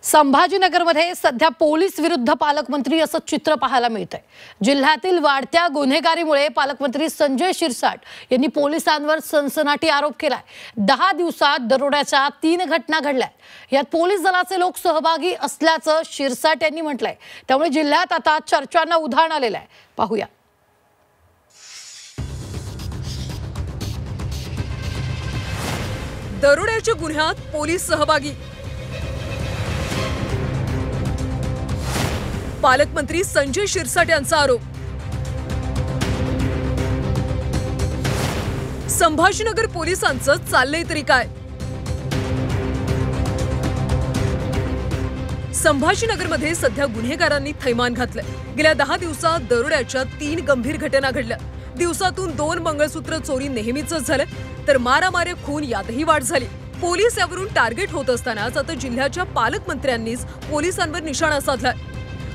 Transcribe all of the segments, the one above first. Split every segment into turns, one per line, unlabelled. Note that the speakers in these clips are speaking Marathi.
संभाजीनगरमध्ये सध्या पोलीस विरुद्ध पालकमंत्री असं चित्र पाहायला मिळतंय। जिल्ह्यातील वाढत्या गुन्हेगारीमुळे पालकमंत्री संजय शिरसाट यांनी पोलिसांवर सनसनाटी आरोप केलाय। 10 दिवसात दरोड्याच्या 3 घटना घडल्या। यात पोलीस दलाचे लोक सहभागी असल्याचं शिरसाट यांनी म्हटलंय। त्यामुळे जिल्ह्यात आता चर्चांना उधाण आलेलं आहे। पाहूया।
दरोड्याच्या गुन्ह्यात पोलीस सहभागी। पालकमंत्री संजय शिरसाट यांचा आरोप। संभाजीनगर पोलिसांचं चाललंय तरी काय? संभाजीनगरमध्ये सध्या गुन्हेगारांनी थैमान घातलंय। गेल्या 10 दिवसात दरोड्याच्या 3 गंभीर घटना घडल्या। दिवसातून 2 मंगळसूत्र चोरी नेहमीचंच झालं, तर मारामारी खून यातही वाढ झाली। पोलीस यावरून टार्गेट होत असतानाच आता जिल्ह्याच्या पालकमंत्र्यांनीच पोलिसांवर निशाणा साधलाय।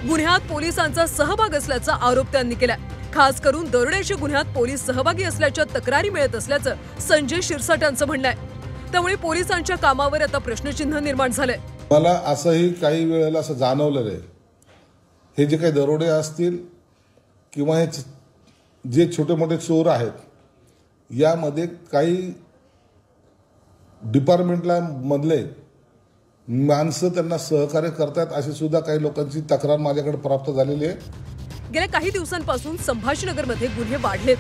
गुन्ह्यात पोलिसांचा सहभाग असल्याचा आरोप त्यांनी केलाय। खास करून दरोड्याच्या गुन्ह्यात पोलीस सहभागी असल्याच्या तक्रारी मिळत असल्याचं संजय शिरसाट यांचं म्हणणं आहे। त्यामुळे पोलिसांच्या कामावर आता प्रश्नचिन्ह निर्माण झालंय।
मला असंही काही वेळेला असं जाणवलं आहे, हे जे काही दरोडे असतील किंवा हे जे छोटे मोठे चोर आहेत, यामध्ये काही डिपार्टमेंटला मधले माणसं त्यांना सहकार्य करतात अशी सुद्धा काही लोकांची तक्रार माझ्याकडे प्राप्त झालेली आहे।
गेल्या काही दिवसांपासून संभाजीनगरमध्ये गुन्हे वाढलेत।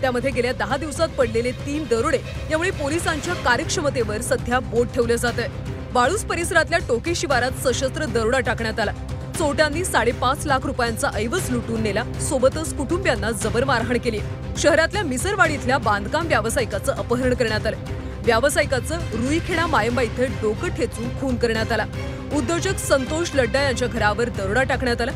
त्यामध्ये गेल्या 10 दिवसात पडलेले 3 दरोडे यामुळे पोलिसांच्या कार्यक्षमतेवर सध्या बोट ठेवलं जात आहे। वाळूस परिसरातल्या टोके शिवारात सशस्त्र दरोडा टाकण्यात आला। चोरट्यांनी 5.5 लाख रुपयांचा ऐवज लुटून नेला, सोबतच कुटुंबियांना जबर मारहाण केली। शहरातल्या मिसरवाडीतल्या बांधकाम व्यावसायिकाचं अपहरण करण्यात आलं। व्यावसायिकाचं रुईखेडा मायंबा इथे डोकं ठेचून खून करण्यात आला। उद्योजक संतोष लड्डा यांच्या घरावर दरोडा टाकण्यात आला।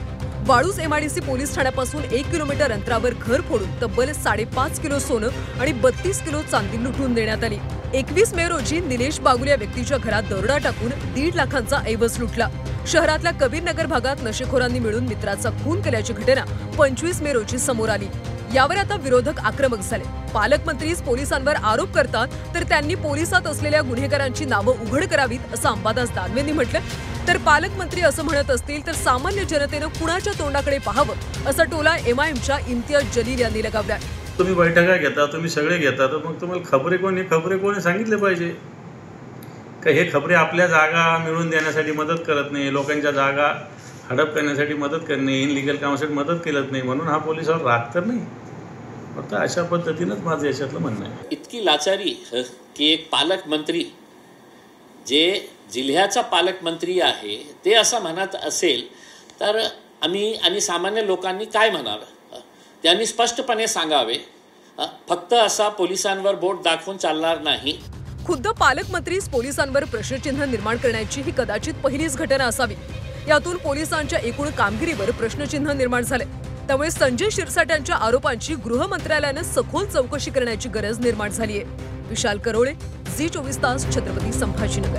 वाळूस एमआयडीसी पोलीस ठाण्यापासून 1 किलोमीटर अंतरावर घर फोडून तब्बल 5.5 किलो सोनं आणि 32 किलो चांदी लुटून देण्यात आली। 21 मे रोजी निलेश बागुल या व्यक्तीच्या घरात दरोडा टाकून 1.5 लाखांचा ऐवज लुटला। शहरातल्या कबीरनगर भागात नशेखोरांनी मिळून मित्राचा खून केल्याची घटना 25 मे रोजी समोर आली। यावर आता विरोधक आक्रमक झाले। पालकमंत्रीच पोलिसांवर आरोप करतात, तर त्यांनी पोलिसात असलेल्या गुन्हेगारांची नावं उघड करावीत असं अंबादास दानवेंनी म्हटलं। तर पालकमंत्री असं म्हणत असतील तर सामान्य जनतेनं कुणाच्या तोंडाकडे पाहावं असा टोला एमआयएमच्या इम्तियाज जलील यांनी लगावलाय।
तुम्ही बैठका घेता, तुम्ही सगळे घेता, तर मग तुम्हाला खबरे कोणी सांगितले पाहिजे का हे खबरे आपल्या जागा मिळवून देण्यासाठी मदत करत नाही, लोकांच्या जागा हडप करण्यासाठी मदत करत नाही, इनलिगल कामासाठी मदत केलत नाही, म्हणून हा पोलिसावर राग तर नाही। फक्त अशा पद्धतीनंच माझं याच्यातलं म्हणणं आहे।
इतकी लाचारी की एक पालकमंत्री जे जिल्ह्याचा पालकमंत्री आहे ते असं म्हणत असेल तर आम्ही आणि सामान्य लोकांनी काय म्हणावं? त्यांनी स्पष्टपणे सांगावे। फक्त असा पोलिसांवर बोट दाखवून चालणार नाही।
खुद्द पालकमंत्रीच पोलिसांवर प्रश्नचिन्ह निर्माण करण्याची ही कदाचित पहिलीच घटना असावी। यातून पोलिसांच्या एकूण कामगिरीवर प्रश्नचिन्ह निर्माण झाले। त्यामुळे संजय शिरसाट यांच्या आरोपांची गृह मंत्रालयानं सखोल चौकशी करण्याची गरज निर्माण झाली आहे। विशाल करोळे, झी 24 तास, छत्रपती संभाजीनगर।